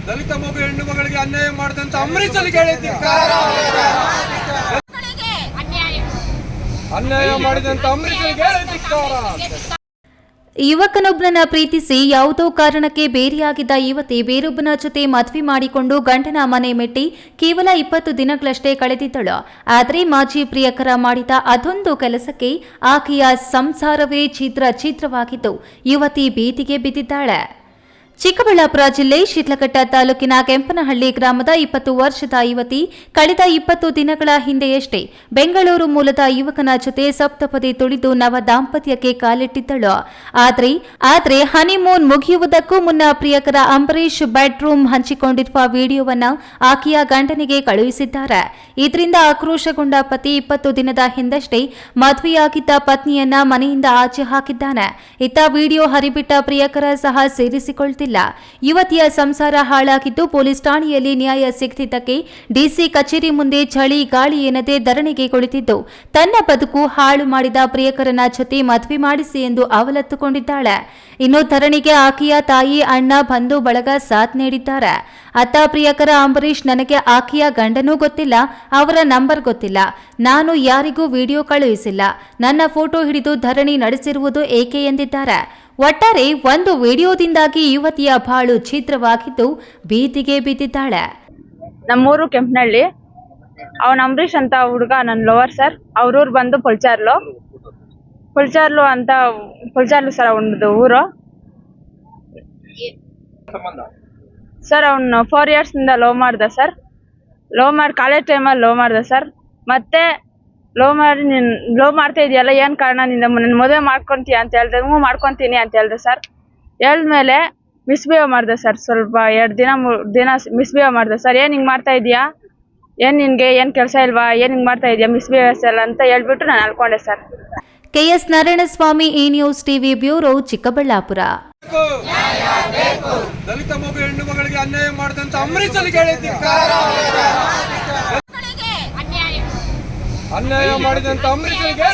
ದಲಿತ ಮಗು ಹೆಣ್ಣು ಮಗಳಿಗೆ ಅನ್ಯಾಯ ಮಾಡಿದಂತ ಅಂಬರೀಷನಿಗೆ ಅನ್ಯಾಯ ಮಾಡಿದಂತ ಅಂಬರೀಷನಿಗೆ ಯುವಕನೊಬ್ಬನನ್ನ ಪ್ರೀತಿಸಿ ಯಾವುದೋ ಕಾರಣಕ್ಕೆ ಬೇರೆಯಾಗಿದ್ದ ಯುವತಿ ಬೇರೊಬ್ಬನ ಜೊತೆ ಮದುವೆ ಮಾಡಿಕೊಂಡು ಗಂಡನ ಮನೆ ಮೆಟ್ಟಿ ಕೇವಲ 20 ದಿನಗಳಷ್ಟೇ ಕಳೆದಿದ್ದಳು. ಆದರೆ ಮಾಜಿ ಪ್ರಿಯಕರ ಮಾಡಿದ ಅದೊಂದು ಕೆಲಸಕ್ಕೆ ಆಕೆಯ ಸಂಸಾರವೇ ಛಿದ್ರವಾಗಿದ್ದು ಯುವತಿ ಬೀದಿಗೆ ಬಿದ್ದಿದ್ದಾಳೆ. ಚಿಕ್ಕಬಳ್ಳಾಪುರ ಜಿಲ್ಲೆ ಶಿಡ್ಲಘಟ್ಟ ತಾಲೂಕಿನ ಕೆಂಪನಹಳ್ಳಿ ಗ್ರಾಮದ 20 ವರ್ಷದ ಯುವತಿ ಕಳೆದ 20 ದಿನಗಳ ಹಿಂದೆಯಷ್ಟೇ ಬೆಂಗಳೂರು ಮೂಲದ ಯುವಕನ ಜೊತೆ ಸಪ್ತಪದಿ ತುಳಿದು ನವ ದಾಂಪತ್ಯಕ್ಕೆ ಕಾಲಿಟ್ಟಿದ್ದಳು. ಆದರೆ ಹನಿಮೂನ್ ಮುಗಿಯುವುದಕ್ಕೂ ಮುನ್ನ ಪ್ರಿಯಕರ ಅಂಬರೀಶ್ ಬೆಡ್ರೂಮ್ ಹಂಚಿಕೊಂಡಿರುವ ವಿಡಿಯೋವನ್ನು ಆಕೆಯ ಗಂಡನಿಗೆ ಕಳುಹಿಸಿದ್ದಾರೆ. ಇದರಿಂದ ಆಕ್ರೋಶಗೊಂಡ ಪತಿ 20 ದಿನದ ಹಿಂದಷ್ಟೇ ಮದುವೆಯಾಗಿದ್ದ ಪತ್ನಿಯನ್ನ ಮನೆಯಿಂದ ಆಚೆ ಹಾಕಿದ್ದಾನೆ. ಇತ್ತ ವಿಡಿಯೋ ಹರಿಬಿಟ್ಟ ಪ್ರಿಯಕರ ಸಹ ಸೇರಿಸಿಕೊಳ್ತಿಲ್ಲ. ಯುವತಿಯ ಸಂಸಾರ ಹಾಳಾಗಿದ್ದು ಪೊಲೀಸ್ ಠಾಣೆಯಲ್ಲಿ ನ್ಯಾಯ ಸಿಗದಿದ್ದಕ್ಕೆ ಡಿಸಿ ಕಚೇರಿ ಮುಂದೆ ಚಳಿ ಗಾಳಿ ಎನ್ನದೆ ಧರಣಿಗೆ ಕುಳಿತಿದ್ದು ತನ್ನ ಬದುಕು ಹಾಳು ಮಾಡಿದ ಪ್ರಿಯಕರನ ಜೊತೆ ಮದುವೆ ಮಾಡಿಸಿ ಎಂದು ಅವಲತ್ತುಕೊಂಡಿದ್ದಾಳೆ. ಇನ್ನು ಧರಣಿಗೆ ಆಕೆಯ ತಾಯಿ, ಅಣ್ಣ, ಬಂಧು ಬಳಗ ಸಾಥ್ ನೀಡಿದ್ದಾರೆ. ಅತ್ತ ಪ್ರಿಯಕರ ಅಂಬರೀಶ್, ನನಗೆ ಆಕೆಯ ಗಂಡನೂ ಗೊತ್ತಿಲ್ಲ, ಅವರ ನಂಬರ್ ಗೊತ್ತಿಲ್ಲ, ನಾನು ಯಾರಿಗೂ ವಿಡಿಯೋ ಕಳುಹಿಸಿಲ್ಲ, ನನ್ನ ಫೋಟೋ ಹಿಡಿದು ಧರಣಿ ನಡೆಸಿರುವುದು ಏಕೆ ಎಂದಿದ್ದಾರೆ. ಒಟ್ಟಾರೆ ಒಂದು ವಿಡಿಯೋದಿಂದಾಗಿ ಯುವತಿಯ ಬಾಳು ಛಿದ್ರವಾಗಿದ್ದು ಬೀದಿಗೆ ಬಿದ್ದಿದ್ದಾಳೆ. ನಮ್ಮೂರು ಕೆಂಪನಹಳ್ಳಿ. ಅವನ ಅಂಬರೀಶ್ ಅಂತ ಹುಡುಗ ನನ್ನ ಲವರ್ ಸರ್. ಅವ್ರೂರು ಬಂದು ಪುಲ್ಚಾರ್ಲು ಸರ್ ಅವನದು ಊರು ಸರ್. ಅವನು 4 years ಇಂದ ಲವ್ ಮಾಡ್ದ ಸರ್. ಕಾಲೇಜ್ ಟೈಮಲ್ಲಿ ಲವ್ ಮಾಡ್ದ ಸರ್. ಮತ್ತೆ ಲವ್ ಮಾಡ್ತಾ ಇದೆಯಲ್ಲ, ಏನು ಕಾರಣ, ನಿನ್ನ ಮದುವೆ ಮಾಡ್ಕೊಂತೀಯ ಅಂತ ಹೇಳಿದೆ. ಮಾಡ್ಕೊತೀನಿ ಅಂತ ಹೇಳಿದೆ ಸರ್. ಹೇಳಿದ್ಮೇಲೆ ಮಿಸ್ಬಿಹೇವ್ ಮಾಡಿದೆ ಸರ್. ಸ್ವಲ್ಪ 2 ದಿನ ಮಿಸ್ಬಿಹೇವ್ ಮಾಡಿದೆ ಸರ್. ಏನು ಹಿಂಗೆ ಮಾಡ್ತಾ ಇದೀಯಾ, ನಿನಗೆ ಏನು ಕೆಲಸ ಇಲ್ವಾ, ಏನು ಹಿಂಗೆ ಮಾಡ್ತಾ ಇದೆಯಾ, ಮಿಸ್ಬಿಹೇವ್ ಎಲ್ಲ ಅಂತ ಹೇಳ್ಬಿಟ್ಟು ನಾನು ಅಳ್ಕೊಂಡೆ ಸರ್. ಕೆಎಸ್ ನಾರಾಯಣಸ್ವಾಮಿ, ಈ ನ್ಯೂಸ್ ಟಿವಿ ಬ್ಯೂರೋ, ಚಿಕ್ಕಬಳ್ಳಾಪುರ. ದಲಿತ ಮಗು ಹೆಣ್ಣು ಮಗಳಿಗೆ ಅನ್ಯಾಯ ಮಾಡಿದಂತ ಅಂಬರೀಷನಿಗೆ ಅನ್ಯಾಯ ಮಾಡಿದಂತ ಅಂಬರೀಷನಿಗೆ